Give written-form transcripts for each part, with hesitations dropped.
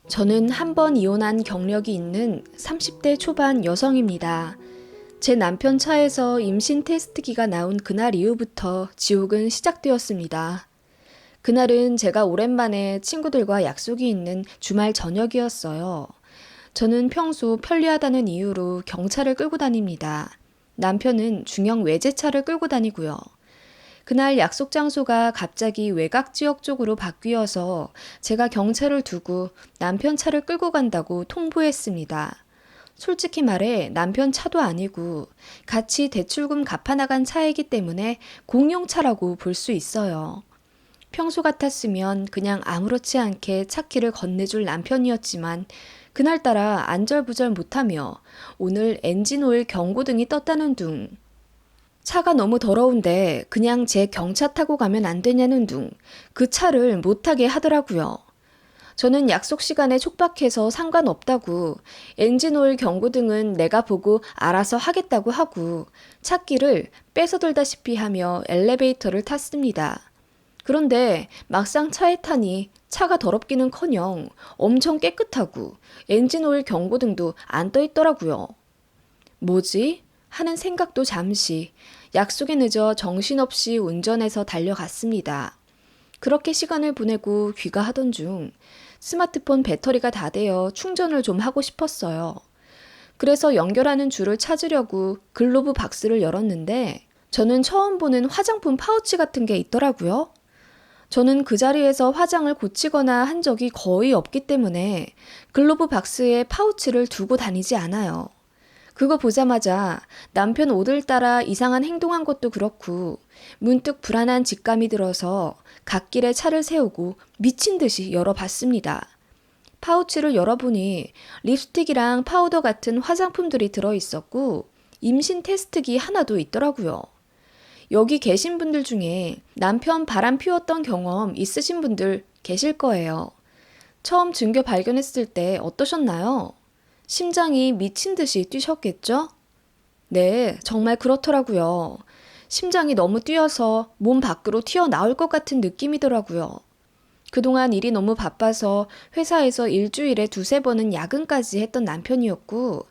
저는 한 번 이혼한 경력이 있는 30대 초반 여성입니다. 제 남편 차에서 임신 테스트기가 나온 그날 이후부터 지옥은 시작되었습니다. 그날은 제가 오랜만에 친구들과 약속이 있는 주말 저녁이었어요. 저는 평소 편리하다는 이유로 경차를 끌고 다닙니다. 남편은 중형 외제차를 끌고 다니고요. 그날 약속 장소가 갑자기 외곽 지역 쪽으로 바뀌어서 제가 경차를 두고 남편 차를 끌고 간다고 통보했습니다. 솔직히 말해 남편 차도 아니고 같이 대출금 갚아나간 차이기 때문에 공용차라고 볼 수 있어요. 평소 같았으면 그냥 아무렇지 않게 차키를 건네줄 남편이었지만 그날따라 안절부절 못하며 오늘 엔진오일 경고등이 떴다는 둥, 차가 너무 더러운데 그냥 제 경차 타고 가면 안 되냐는 둥, 그 차를 못 타게 하더라고요. 저는 약속 시간에 촉박해서 상관없다고, 엔진오일 경고등은 내가 보고 알아서 하겠다고 하고 차키를 뺏어들다시피 하며 엘리베이터를 탔습니다. 그런데 막상 차에 타니 차가 더럽기는커녕 엄청 깨끗하고 엔진오일 경고등도 안 떠 있더라고요. 뭐지? 하는 생각도 잠시, 약속에 늦어 정신없이 운전해서 달려갔습니다. 그렇게 시간을 보내고 귀가하던 중 스마트폰 배터리가 다 되어 충전을 좀 하고 싶었어요. 그래서 연결하는 줄을 찾으려고 글로브 박스를 열었는데 저는 처음 보는 화장품 파우치 같은 게 있더라고요. 저는 그 자리에서 화장을 고치거나 한 적이 거의 없기 때문에 글로브 박스에 파우치를 두고 다니지 않아요. 그거 보자마자 남편 옷을 따라 이상한 행동한 것도 그렇고 문득 불안한 직감이 들어서 갓길에 차를 세우고 미친 듯이 열어봤습니다. 파우치를 열어보니 립스틱이랑 파우더 같은 화장품들이 들어있었고 임신 테스트기 하나도 있더라고요. 여기 계신 분들 중에 남편 바람 피웠던 경험 있으신 분들 계실 거예요. 처음 증거 발견했을 때 어떠셨나요? 심장이 미친 듯이 뛰셨겠죠? 네, 정말 그렇더라고요. 심장이 너무 뛰어서 몸 밖으로 튀어나올 것 같은 느낌이더라고요. 그동안 일이 너무 바빠서 회사에서 일주일에 두세 번은 야근까지 했던 남편이었고,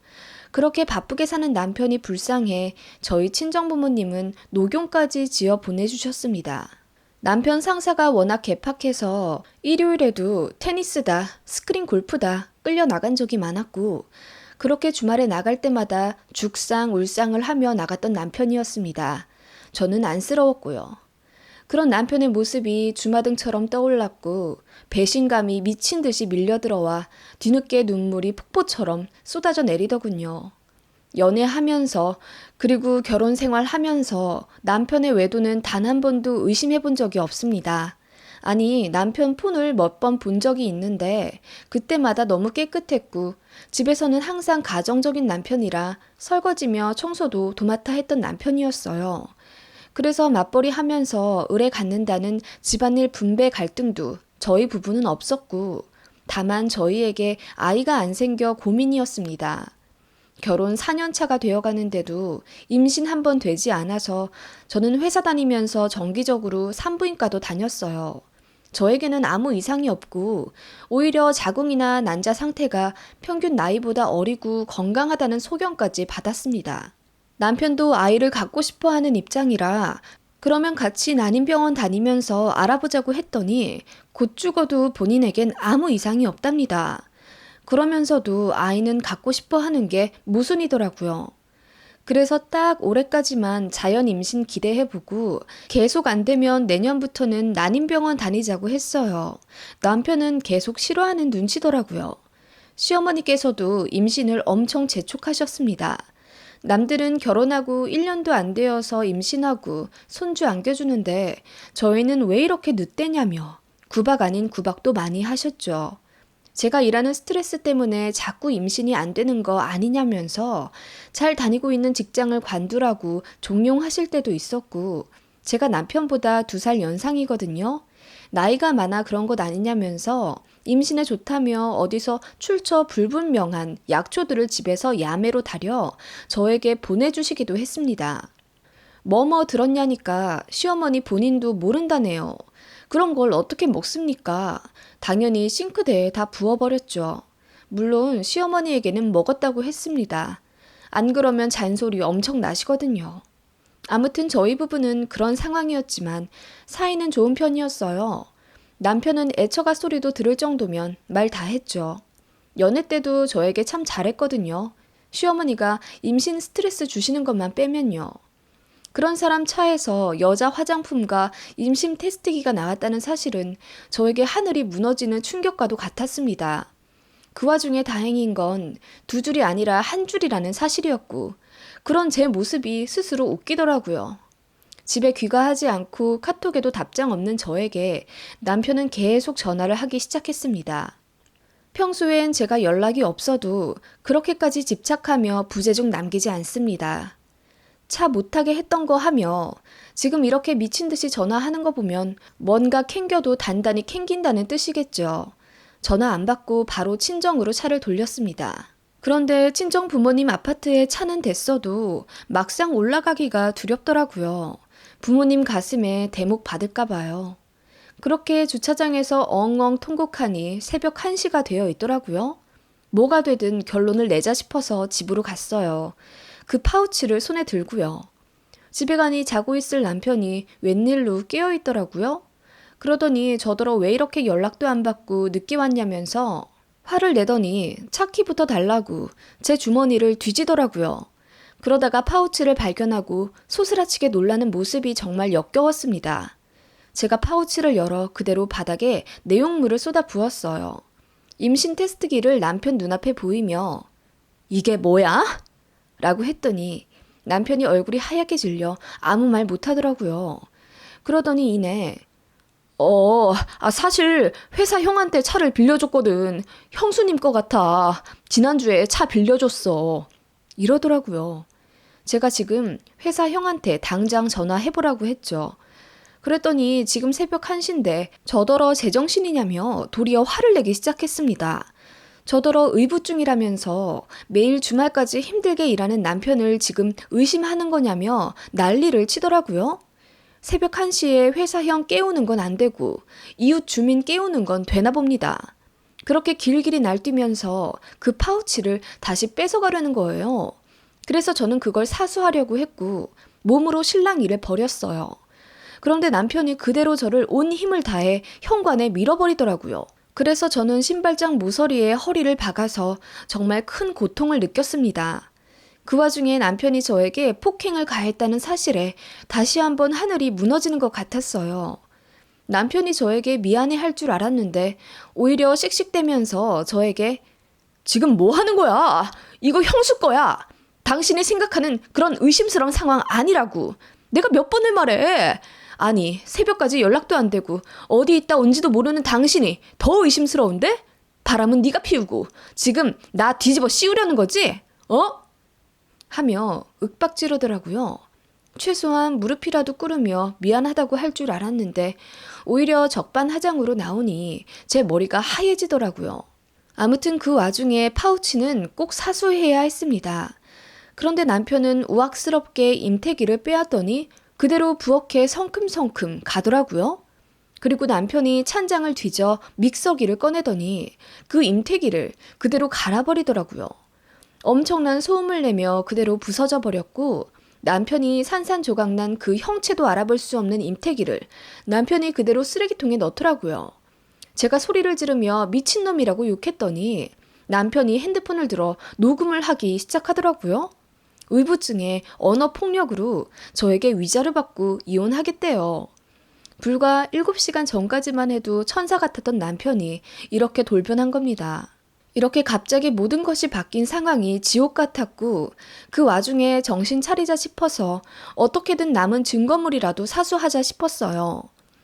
그렇게 바쁘게 사는 남편이 불쌍해 저희 친정부모님은 녹용까지 지어 보내주셨습니다. 남편 상사가 워낙 개팍해서 일요일에도 테니스다, 스크린 골프다 끌려 나간 적이 많았고 그렇게 주말에 나갈 때마다 죽상 울상을 하며 나갔던 남편이었습니다. 저는 안쓰러웠고요. 그런 남편의 모습이 주마등처럼 떠올랐고 배신감이 미친 듯이 밀려들어와 뒤늦게 눈물이 폭포처럼 쏟아져 내리더군요. 연애하면서 그리고 결혼 생활하면서 남편의 외도는 단 한 번도 의심해 본 적이 없습니다. 아니, 남편 폰을 몇 번 본 적이 있는데 그때마다 너무 깨끗했고 집에서는 항상 가정적인 남편이라 설거지며 청소도 도맡아 했던 남편이었어요. 그래서 맞벌이 하면서 을에 갖는다는 집안일 분배 갈등도 저희 부부는 없었고 다만 저희에게 아이가 안 생겨 고민이었습니다. 결혼 4년 차가 되어가는데도 임신 한 번 되지 않아서 저는 회사 다니면서 정기적으로 산부인과도 다녔어요. 저에게는 아무 이상이 없고 오히려 자궁이나 난자 상태가 평균 나이보다 어리고 건강하다는 소견까지 받았습니다. 남편도 아이를 갖고 싶어 하는 입장이라 그러면 같이 난임병원 다니면서 알아보자고 했더니 곧 죽어도 본인에겐 아무 이상이 없답니다. 그러면서도 아이는 갖고 싶어 하는 게 모순이더라고요. 그래서 딱 올해까지만 자연 임신 기대해보고 계속 안 되면 내년부터는 난임병원 다니자고 했어요. 남편은 계속 싫어하는 눈치더라고요. 시어머니께서도 임신을 엄청 재촉하셨습니다. 남들은 결혼하고 1년도 안 되어서 임신하고 손주 안겨주는데 저희는 왜 이렇게 늦대냐며 구박 아닌 구박도 많이 하셨죠. 제가 일하는 스트레스 때문에 자꾸 임신이 안 되는 거 아니냐면서 잘 다니고 있는 직장을 관두라고 종용하실 때도 있었고 제가 남편보다 2살 연상이거든요. 나이가 많아 그런 것 아니냐면서 임신에 좋다며 어디서 출처 불분명한 약초들을 집에서 야매로 다려 저에게 보내주시기도 했습니다. 뭐뭐 들었냐니까 시어머니 본인도 모른다네요. 그런 걸 어떻게 먹습니까? 당연히 싱크대에 다 부어버렸죠. 물론 시어머니에게는 먹었다고 했습니다. 안 그러면 잔소리 엄청 나시거든요. 아무튼 저희 부부는 그런 상황이었지만 사이는 좋은 편이었어요. 남편은 애처가 소리도 들을 정도면 말 다 했죠. 연애 때도 저에게 참 잘했거든요. 시어머니가 임신 스트레스 주시는 것만 빼면요. 그런 사람 차에서 여자 화장품과 임신 테스트기가 나왔다는 사실은 저에게 하늘이 무너지는 충격과도 같았습니다. 그 와중에 다행인 건 두 줄이 아니라 한 줄이라는 사실이었고, 그런 제 모습이 스스로 웃기더라고요. 집에 귀가하지 않고 카톡에도 답장 없는 저에게 남편은 계속 전화를 하기 시작했습니다. 평소엔 제가 연락이 없어도 그렇게까지 집착하며 부재중 남기지 않습니다. 차 못 타게 했던 거 하며 지금 이렇게 미친 듯이 전화하는 거 보면 뭔가 캥겨도 단단히 캥긴다는 뜻이겠죠. 전화 안 받고 바로 친정으로 차를 돌렸습니다. 그런데 친정 부모님 아파트에 차는 됐어도 막상 올라가기가 두렵더라고요. 부모님 가슴에 대목 받을까 봐요. 그렇게 주차장에서 엉엉 통곡하니 새벽 1시가 되어 있더라고요. 뭐가 되든 결론을 내자 싶어서 집으로 갔어요. 그 파우치를 손에 들고요. 집에 가니 자고 있을 남편이 웬일로 깨어 있더라고요. 그러더니 저더러 왜 이렇게 연락도 안 받고 늦게 왔냐면서 화를 내더니 차키부터 달라고 제 주머니를 뒤지더라고요. 그러다가 파우치를 발견하고 소스라치게 놀라는 모습이 정말 역겨웠습니다. 제가 파우치를 열어 그대로 바닥에 내용물을 쏟아 부었어요. 임신 테스트기를 남편 눈앞에 보이며 "이게 뭐야?" 라고 했더니 남편이 얼굴이 하얗게 질려 아무 말 못하더라고요. 그러더니 이내 사실 회사 형한테 차를 빌려줬거든. 형수님 거 같아. 지난주에 차 빌려줬어. 이러더라고요. 제가 지금 회사 형한테 당장 전화해보라고 했죠. 그랬더니 지금 새벽 1시인데 저더러 제정신이냐며 도리어 화를 내기 시작했습니다. 저더러 의붓중이라면서 매일 주말까지 힘들게 일하는 남편을 지금 의심하는 거냐며 난리를 치더라고요. 새벽 1시에 회사 형 깨우는 건 안 되고 이웃 주민 깨우는 건 되나 봅니다. 그렇게 길길이 날뛰면서 그 파우치를 다시 뺏어가려는 거예요. 그래서 저는 그걸 사수하려고 했고 몸으로 신랑 일에 버렸어요. 그런데 남편이 그대로 저를 온 힘을 다해 현관에 밀어버리더라고요. 그래서 저는 신발장 모서리에 허리를 박아서 정말 큰 고통을 느꼈습니다. 그 와중에 남편이 저에게 폭행을 가했다는 사실에 다시 한번 하늘이 무너지는 것 같았어요. 남편이 저에게 미안해할 줄 알았는데 오히려 씩씩대면서 저에게 "지금 뭐 하는 거야? 이거 형수 거야. 당신이 생각하는 그런 의심스러운 상황 아니라고. 내가 몇 번을 말해. 아니, 새벽까지 연락도 안 되고 어디 있다 온지도 모르는 당신이 더 의심스러운데? 바람은 네가 피우고 지금 나 뒤집어 씌우려는 거지? 하며 윽박지르더라고요. 최소한 무릎이라도 꿇으며 미안하다고 할 줄 알았는데 오히려 적반하장으로 나오니 제 머리가 하얘지더라고요. 아무튼 그 와중에 파우치는 꼭 사수해야 했습니다. 그런데 남편은 우악스럽게 임태기를 빼앗더니 그대로 부엌에 성큼성큼 가더라고요. 그리고 남편이 찬장을 뒤져 믹서기를 꺼내더니 그 임태기를 그대로 갈아버리더라고요. 엄청난 소음을 내며 그대로 부서져 버렸고 남편이 산산조각난 그 형체도 알아볼 수 없는 임태기를 남편이 그대로 쓰레기통에 넣더라고요. 제가 소리를 지르며 미친놈이라고 욕했더니 남편이 핸드폰을 들어 녹음을 하기 시작하더라고요. 의부증에 언어폭력으로 저에게 위자료 받고 이혼하겠대요. 불과 7시간 전까지만 해도 천사 같았던 남편이 이렇게 돌변한 겁니다. 이렇게 갑자기 모든 것이 바뀐 상황이 지옥 같았고 그 와중에 정신 차리자 싶어서 어떻게든 남은 증거물이라도 사수하자 싶었어요.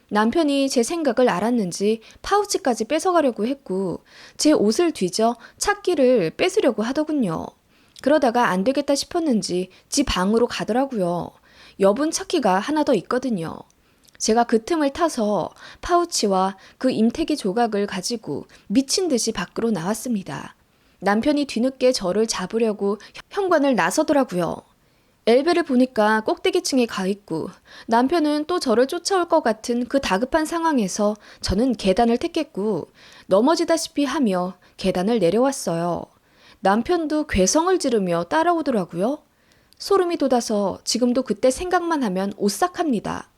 남편이 제 생각을 알았는지 파우치까지 뺏어가려고 했고 제 옷을 뒤져 차키를 뺏으려고 하더군요. 그러다가 안 되겠다 싶었는지 지 방으로 가더라고요. 여분 차키가 하나 더 있거든요. 제가 그 틈을 타서 파우치와 그 임태기 조각을 가지고 미친 듯이 밖으로 나왔습니다. 남편이 뒤늦게 저를 잡으려고 현관을 나서더라고요. 엘베를 보니까 꼭대기층에 가 있고 남편은 또 저를 쫓아올 것 같은 그 다급한 상황에서 저는 계단을 택했고 넘어지다시피 하며 계단을 내려왔어요. 남편도 괴성을 지르며 따라오더라고요. 소름이 돋아서 지금도 그때 생각만 하면 오싹합니다.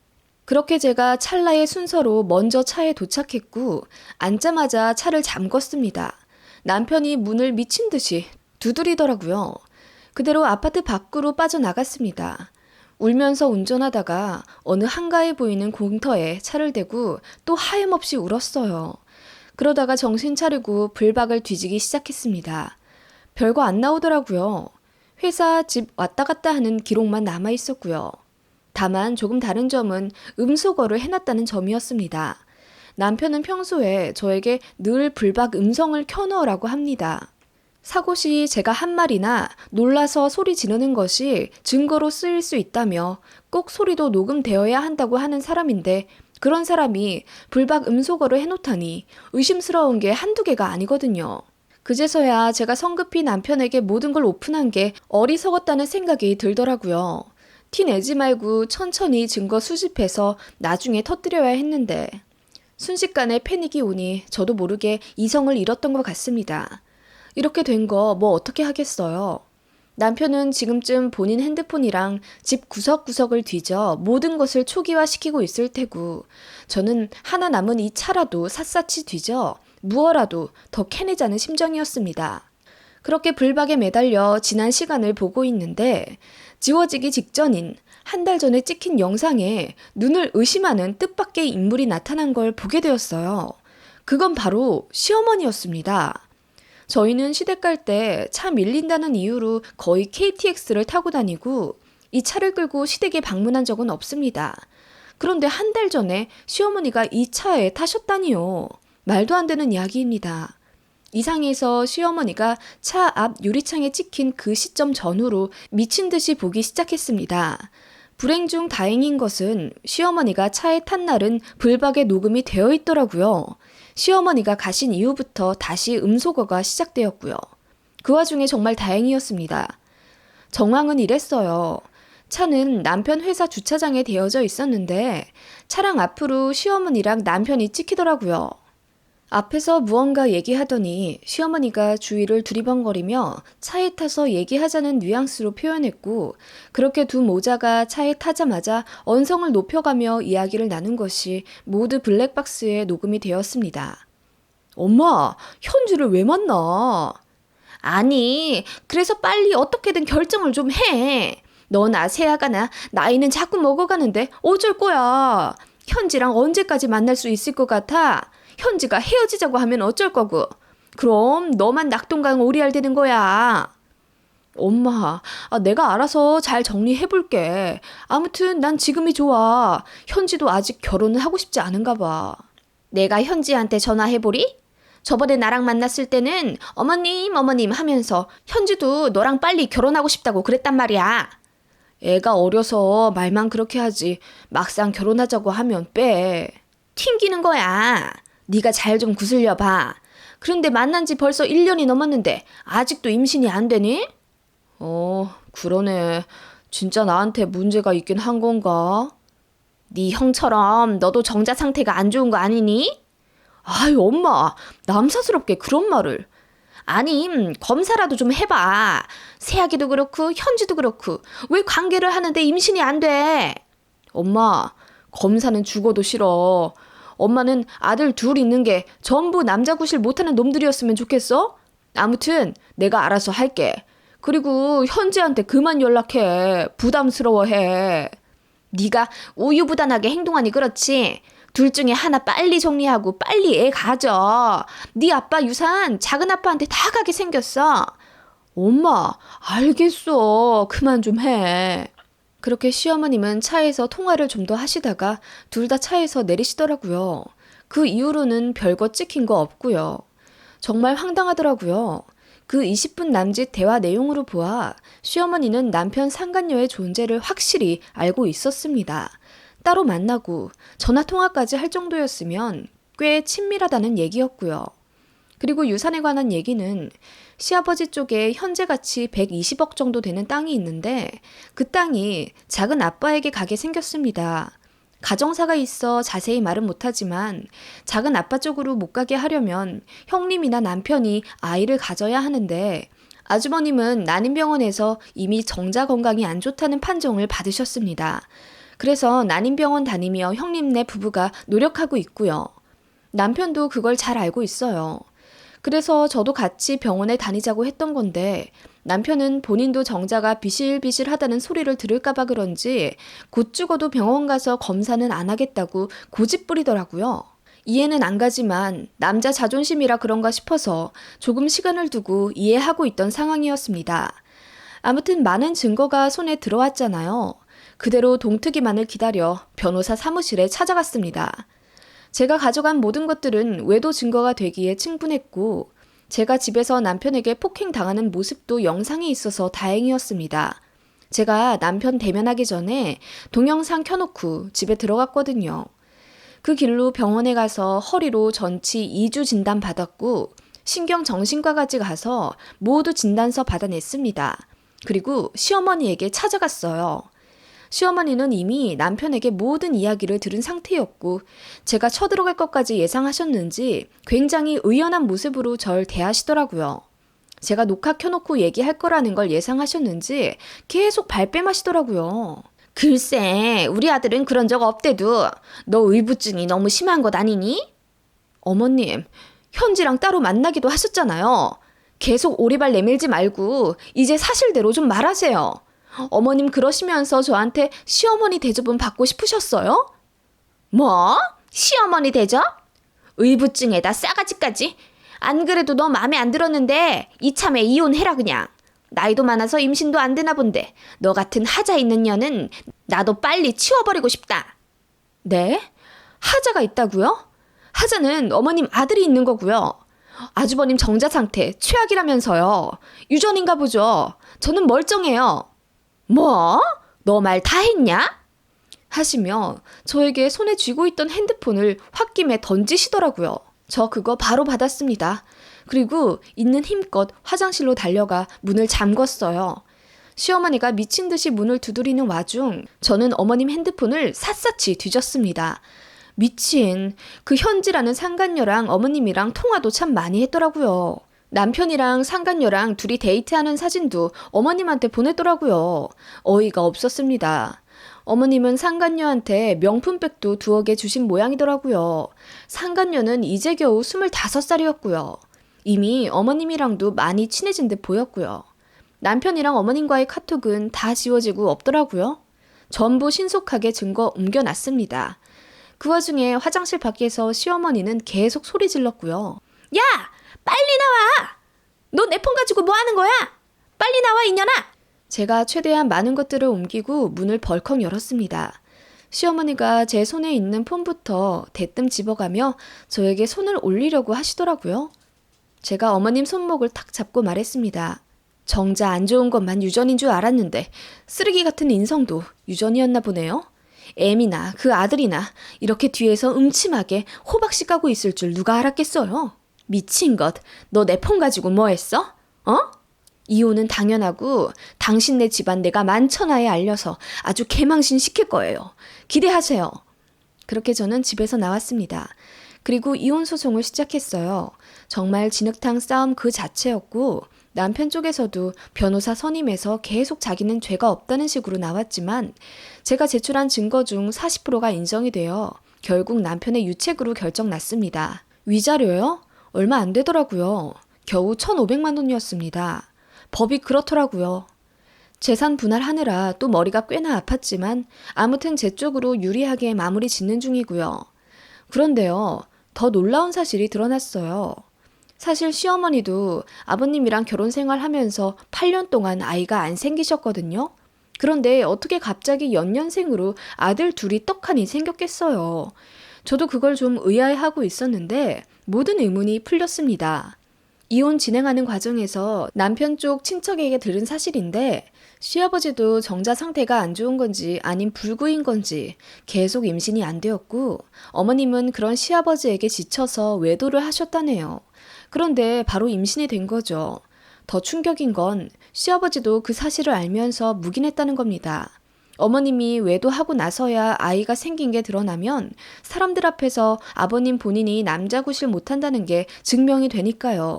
그렇게 제가 찰나의 순서로 먼저 차에 도착했고 앉자마자 차를 잠궜습니다. 남편이 문을 미친 듯이 두드리더라고요. 그대로 아파트 밖으로 빠져나갔습니다. 울면서 운전하다가 어느 한가해 보이는 공터에 차를 대고 또 하염없이 울었어요. 그러다가 정신 차리고 블박을 뒤지기 시작했습니다. 별거 안 나오더라고요. 회사, 집 왔다 갔다 하는 기록만 남아 있었고요. 다만 조금 다른 점은 음소거를 해놨다는 점이었습니다. 남편은 평소에 저에게 늘 블박 음성을 켜넣으라고 합니다. 사고 시 제가 한 말이나 놀라서 소리 지르는 것이 증거로 쓰일 수 있다며 꼭 소리도 녹음되어야 한다고 하는 사람인데 그런 사람이 불박 음소거를 해놓다니 의심스러운 게 한두 개가 아니거든요. 그제서야 제가 성급히 남편에게 모든 걸 오픈한 게 어리석었다는 생각이 들더라고요. 티 내지 말고 천천히 증거 수집해서 나중에 터뜨려야 했는데 순식간에 패닉이 오니 저도 모르게 이성을 잃었던 것 같습니다. 이렇게 된 거 뭐 어떻게 하겠어요. 남편은 지금쯤 본인 핸드폰이랑 집 구석구석을 뒤져 모든 것을 초기화시키고 있을 테고 저는 하나 남은 이 차라도 샅샅이 뒤져 무어라도 더 캐내자는 심정이었습니다. 그렇게 불박에 매달려 지난 시간을 보고 있는데 지워지기 직전인 한 달 전에 찍힌 영상에 눈을 의심하는 뜻밖의 인물이 나타난 걸 보게 되었어요. 그건 바로 시어머니였습니다. 저희는 시댁 갈 때 차 밀린다는 이유로 거의 KTX를 타고 다니고 이 차를 끌고 시댁에 방문한 적은 없습니다. 그런데 한 달 전에 시어머니가 이 차에 타셨다니요. 말도 안 되는 이야기입니다. 이상해서 시어머니가 차 앞 유리창에 찍힌 그 시점 전후로 미친 듯이 보기 시작했습니다. 불행 중 다행인 것은 시어머니가 차에 탄 날은 불박에 녹음이 되어 있더라고요. 시어머니가 가신 이후부터 다시 음소거가 시작되었고요. 그 와중에 정말 다행이었습니다. 정황은 이랬어요. 차는 남편 회사 주차장에 대여져 있었는데 차량 앞으로 시어머니랑 남편이 찍히더라고요. 앞에서 무언가 얘기하더니 시어머니가 주위를 두리번거리며 차에 타서 얘기하자는 뉘앙스로 표현했고 그렇게 두 모자가 차에 타자마자 언성을 높여가며 이야기를 나눈 것이 모두 블랙박스에 녹음이 되었습니다. 엄마, 현주를 왜 만나? 아니, 그래서 빨리 어떻게든 결정을 좀 해. 너나 세아가나 나이는 자꾸 먹어가는데 어쩔 거야. 현지랑 언제까지 만날 수 있을 것 같아? 현지가 헤어지자고 하면 어쩔 거고. 그럼 너만 낙동강 오리알 되는 거야. 엄마, 내가 알아서 잘 정리해볼게. 아무튼 난 지금이 좋아. 현지도 아직 결혼은 하고 싶지 않은가 봐. 내가 현지한테 전화해보리? 저번에 나랑 만났을 때는 어머님 하면서 현지도 너랑 빨리 결혼하고 싶다고 그랬단 말이야. 애가 어려서 말만 그렇게 하지 막상 결혼하자고 하면 빼. 튕기는 거야. 네가 잘 좀 구슬려 봐. 그런데 만난 지 벌써 1년이 넘었는데 아직도 임신이 안 되니? 그러네. 진짜 나한테 문제가 있긴 한 건가? 네 형처럼 너도 정자 상태가 안 좋은 거 아니니? 아유 엄마, 남사스럽게 그런 말을. 아니 검사라도 좀 해봐. 세아기도 그렇고 현지도 그렇고 왜 관계를 하는데 임신이 안 돼? 엄마, 검사는 죽어도 싫어. 엄마는 아들 둘 있는 게 전부 남자 구실 못하는 놈들이었으면 좋겠어? 아무튼 내가 알아서 할게. 그리고 현지한테 그만 연락해. 부담스러워해. 네가 우유부단하게 행동하니 그렇지. 둘 중에 하나 빨리 정리하고 빨리 애 가져. 네 아빠 유산 작은 아빠한테 다 가게 생겼어. 엄마, 알겠어. 그만 좀 해. 그렇게 시어머님은 차에서 통화를 좀 더 하시다가 둘 다 차에서 내리시더라고요. 그 이후로는 별거 찍힌 거 없고요. 정말 황당하더라고요. 그 20분 남짓 대화 내용으로 보아 시어머니는 남편 상간녀의 존재를 확실히 알고 있었습니다. 따로 만나고 전화통화까지 할 정도였으면 꽤 친밀하다는 얘기였고요. 그리고 유산에 관한 얘기는 시아버지 쪽에 현재 가치 120억 정도 되는 땅이 있는데 그 땅이 작은 아빠에게 가게 생겼습니다. 가정사가 있어 자세히 말은 못하지만 작은 아빠 쪽으로 못 가게 하려면 형님이나 남편이 아이를 가져야 하는데 아주버님은 난임병원에서 이미 정자 건강이 안 좋다는 판정을 받으셨습니다. 그래서 난임병원 다니며 형님네 부부가 노력하고 있고요. 남편도 그걸 잘 알고 있어요. 그래서 저도 같이 병원에 다니자고 했던 건데 남편은 본인도 정자가 비실비실하다는 소리를 들을까봐 그런지 곧 죽어도 병원 가서 검사는 안 하겠다고 고집부리더라고요. 이해는 안 가지만 남자 자존심이라 그런가 싶어서 조금 시간을 두고 이해하고 있던 상황이었습니다. 아무튼 많은 증거가 손에 들어왔잖아요. 그대로 동트기만을 기다려 변호사 사무실에 찾아갔습니다. 제가 가져간 모든 것들은 외도 증거가 되기에 충분했고 제가 집에서 남편에게 폭행당하는 모습도 영상에 있어서 다행이었습니다. 제가 남편 대면하기 전에 동영상 켜놓고 집에 들어갔거든요. 그 길로 병원에 가서 허리로 전치 2주 진단 받았고 신경정신과까지 가서 모두 진단서 받아냈습니다. 그리고 시어머니에게 찾아갔어요. 시어머니는 이미 남편에게 모든 이야기를 들은 상태였고 제가 쳐들어갈 것까지 예상하셨는지 굉장히 의연한 모습으로 절 대하시더라고요. 제가 녹화 켜놓고 얘기할 거라는 걸 예상하셨는지 계속 발뺌하시더라고요. 글쎄, 우리 아들은 그런 적 없대도 너 의부증이 너무 심한 것 아니니? 어머님, 현지랑 따로 만나기도 하셨잖아요. 계속 오리발 내밀지 말고 이제 사실대로 좀 말하세요. 어머님 그러시면서 저한테 시어머니 대접은 받고 싶으셨어요? 뭐? 시어머니 대접? 의부증에다 싸가지까지? 안 그래도 너 마음에 안 들었는데 이참에 이혼해라 그냥. 나이도 많아서 임신도 안 되나 본데 너 같은 하자 있는 년은 나도 빨리 치워버리고 싶다. 네? 하자가 있다고요? 하자는 어머님 아들이 있는 거고요. 아주버님 정자 상태 최악이라면서요. 유전인가 보죠. 저는 멀쩡해요. 뭐? 너 말 다 했냐? 하시며 저에게 손에 쥐고 있던 핸드폰을 홧김에 던지시더라고요. 저 그거 바로 받았습니다. 그리고 있는 힘껏 화장실로 달려가 문을 잠궜어요. 시어머니가 미친 듯이 문을 두드리는 와중 저는 어머님 핸드폰을 샅샅이 뒤졌습니다. 미친, 그 현지라는 상간녀랑 어머님이랑 통화도 참 많이 했더라고요. 남편이랑 상간녀랑 둘이 데이트하는 사진도 어머님한테 보냈더라고요. 어이가 없었습니다. 어머님은 상간녀한테 명품백도 2억에 주신 모양이더라고요. 상간녀는 이제 겨우 25살이었고요. 이미 어머님이랑도 많이 친해진 듯 보였고요. 남편이랑 어머님과의 카톡은 다 지워지고 없더라고요. 전부 신속하게 증거 옮겨놨습니다. 그 와중에 화장실 밖에서 시어머니는 계속 소리 질렀고요. 야! 빨리 나와! 너 내 폰 가지고 뭐 하는 거야? 빨리 나와 이년아! 제가 최대한 많은 것들을 옮기고 문을 벌컥 열었습니다. 시어머니가 제 손에 있는 폰부터 대뜸 집어가며 저에게 손을 올리려고 하시더라고요. 제가 어머님 손목을 탁 잡고 말했습니다. 정자 안 좋은 것만 유전인 줄 알았는데 쓰레기 같은 인성도 유전이었나 보네요. 애미나 그 아들이나 이렇게 뒤에서 음침하게 호박씨 까고 있을 줄 누가 알았겠어요. 미친 것, 너 내 폰 가지고 뭐 했어? 어? 이혼은 당연하고 당신네 집안 내가 만천하에 알려서 아주 개망신 시킬 거예요. 기대하세요. 그렇게 저는 집에서 나왔습니다. 그리고 이혼 소송을 시작했어요. 정말 진흙탕 싸움 그 자체였고 남편 쪽에서도 변호사 선임해서 계속 자기는 죄가 없다는 식으로 나왔지만 제가 제출한 증거 중 40%가 인정이 되어 결국 남편의 유책으로 결정 났습니다. 위자료요? 얼마 안 되더라고요. 겨우 1,500만 원이었습니다. 법이 그렇더라고요. 재산 분할하느라 또 머리가 꽤나 아팠지만 아무튼 제 쪽으로 유리하게 마무리 짓는 중이고요. 그런데요, 더 놀라운 사실이 드러났어요. 사실 시어머니도 아버님이랑 결혼 생활하면서 8년 동안 아이가 안 생기셨거든요. 그런데 어떻게 갑자기 연년생으로 아들 둘이 떡하니 생겼겠어요. 저도 그걸 좀 의아해하고 있었는데 모든 의문이 풀렸습니다. 이혼 진행하는 과정에서 남편 쪽 친척에게 들은 사실인데 시아버지도 정자 상태가 안 좋은 건지 아님 불구인 건지 계속 임신이 안 되었고 어머님은 그런 시아버지에게 지쳐서 외도를 하셨다네요. 그런데 바로 임신이 된 거죠. 더 충격인 건 시아버지도 그 사실을 알면서 묵인했다는 겁니다. 어머님이 외도하고 나서야 아이가 생긴 게 드러나면 사람들 앞에서 아버님 본인이 남자 구실 못한다는 게 증명이 되니까요.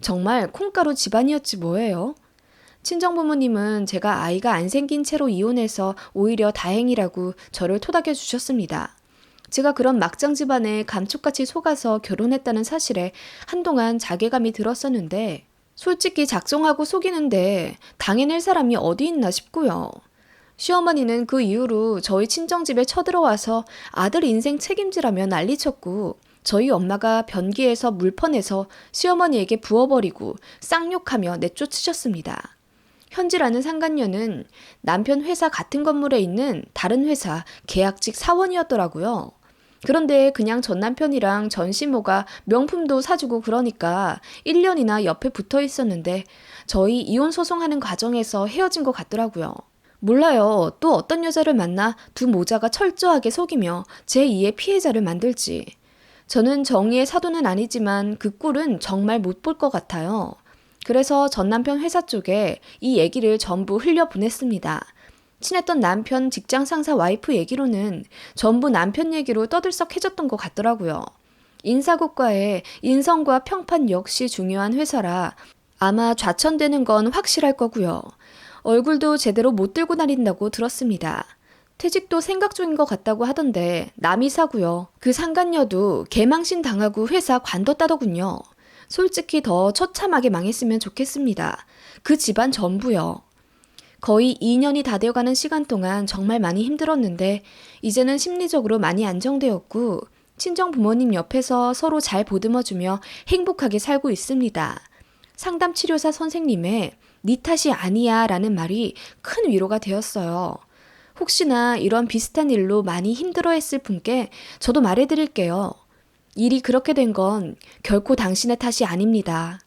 정말 콩가루 집안이었지 뭐예요. 친정부모님은 제가 아이가 안 생긴 채로 이혼해서 오히려 다행이라고 저를 토닥여 주셨습니다. 제가 그런 막장 집안에 감쪽같이 속아서 결혼했다는 사실에 한동안 자괴감이 들었었는데 솔직히 작정하고 속이는데 당해낼 사람이 어디 있나 싶고요. 시어머니는 그 이후로 저희 친정집에 쳐들어와서 아들 인생 책임지라며 난리쳤고 저희 엄마가 변기에서 물 퍼내서 시어머니에게 부어버리고 쌍욕하며 내쫓으셨습니다. 현지라는 상간녀는 남편 회사 같은 건물에 있는 다른 회사 계약직 사원이었더라고요. 그런데 그냥 전 남편이랑 전 시모가 명품도 사주고 그러니까 1년이나 옆에 붙어 있었는데 저희 이혼 소송하는 과정에서 헤어진 것 같더라고요. 몰라요. 또 어떤 여자를 만나 두 모자가 철저하게 속이며 제2의 피해자를 만들지. 저는 정의의 사도는 아니지만 그 꼴은 정말 못 볼 것 같아요. 그래서 전 남편 회사 쪽에 이 얘기를 전부 흘려보냈습니다. 친했던 남편 직장 상사 와이프 얘기로는 전부 남편 얘기로 떠들썩해졌던 것 같더라고요. 인사고과에 인성과 평판 역시 중요한 회사라 아마 좌천되는 건 확실할 거고요. 얼굴도 제대로 못 들고 다닌다고 들었습니다. 퇴직도 생각 중인 것 같다고 하던데 남이사고요. 그 상간녀도 개망신 당하고 회사 관뒀다더군요. 솔직히 더 처참하게 망했으면 좋겠습니다. 그 집안 전부요. 거의 2년이 다 되어가는 시간 동안 정말 많이 힘들었는데 이제는 심리적으로 많이 안정되었고 친정 부모님 옆에서 서로 잘 보듬어주며 행복하게 살고 있습니다. 상담치료사 선생님의 네 탓이 아니야 라는 말이 큰 위로가 되었어요. 혹시나 이런 비슷한 일로 많이 힘들어했을 분께 저도 말해드릴게요. 일이 그렇게 된 건 결코 당신의 탓이 아닙니다.